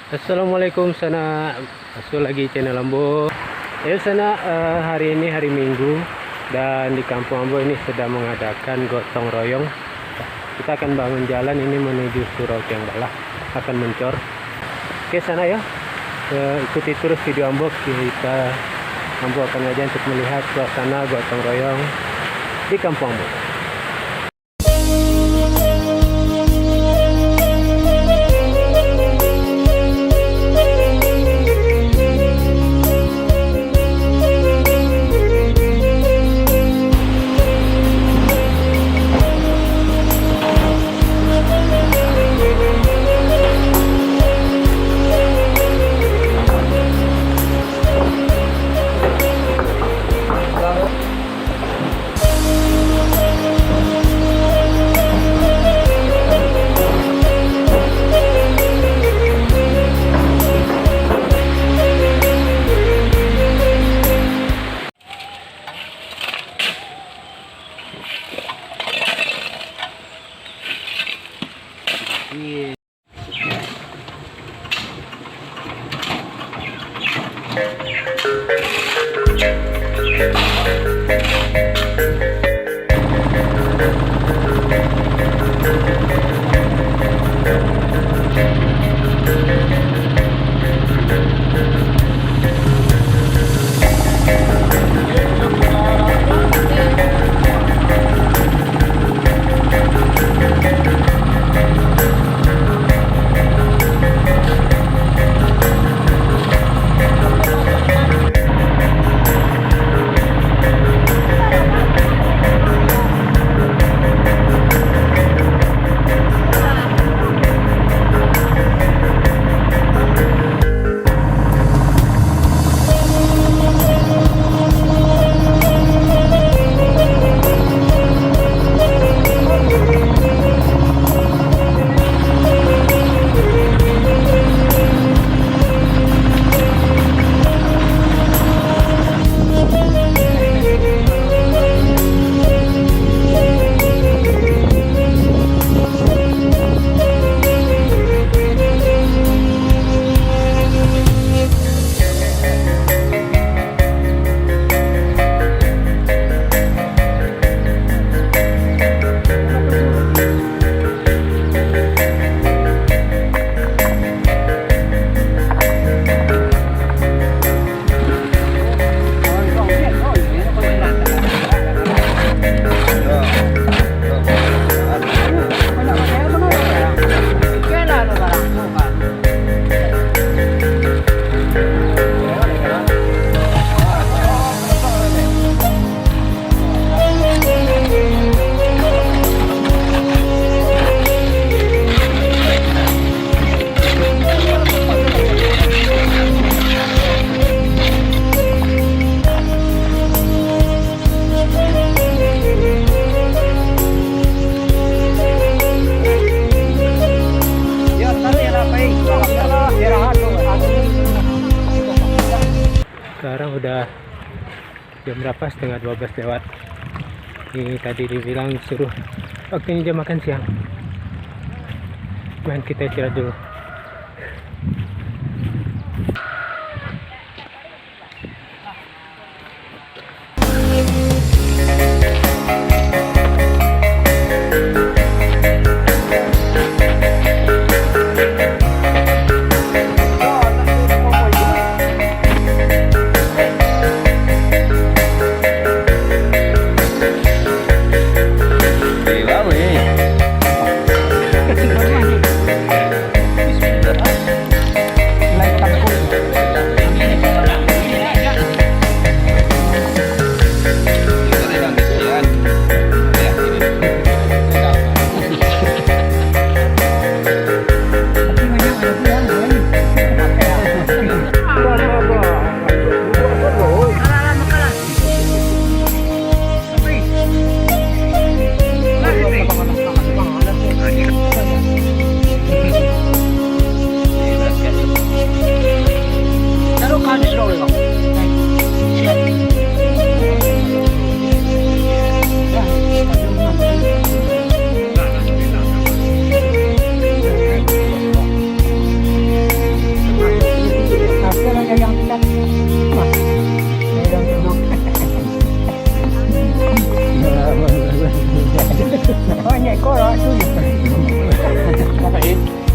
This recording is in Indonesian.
Assalamualaikum sana, masuk lagi channel Ambo. Ya sana, hari ini hari Minggu dan di kampung Ambo ini sedang mengadakan gotong royong. Kita akan bangun jalan ini menuju Surau Tiang Balah, akan mencor. Oke sana ya, ikuti terus video Ambo. Ambo akan ngajak untuk melihat suasana gotong royong di kampung Ambo. Sekarang udah jam berapa? Setengah 12 lewat. Ini tadi dibilang suruh waktunya jam makan siang. Main kita istirahat dulu. kan. Mah. Megang duduk. Banyak korok tu. Apa ini?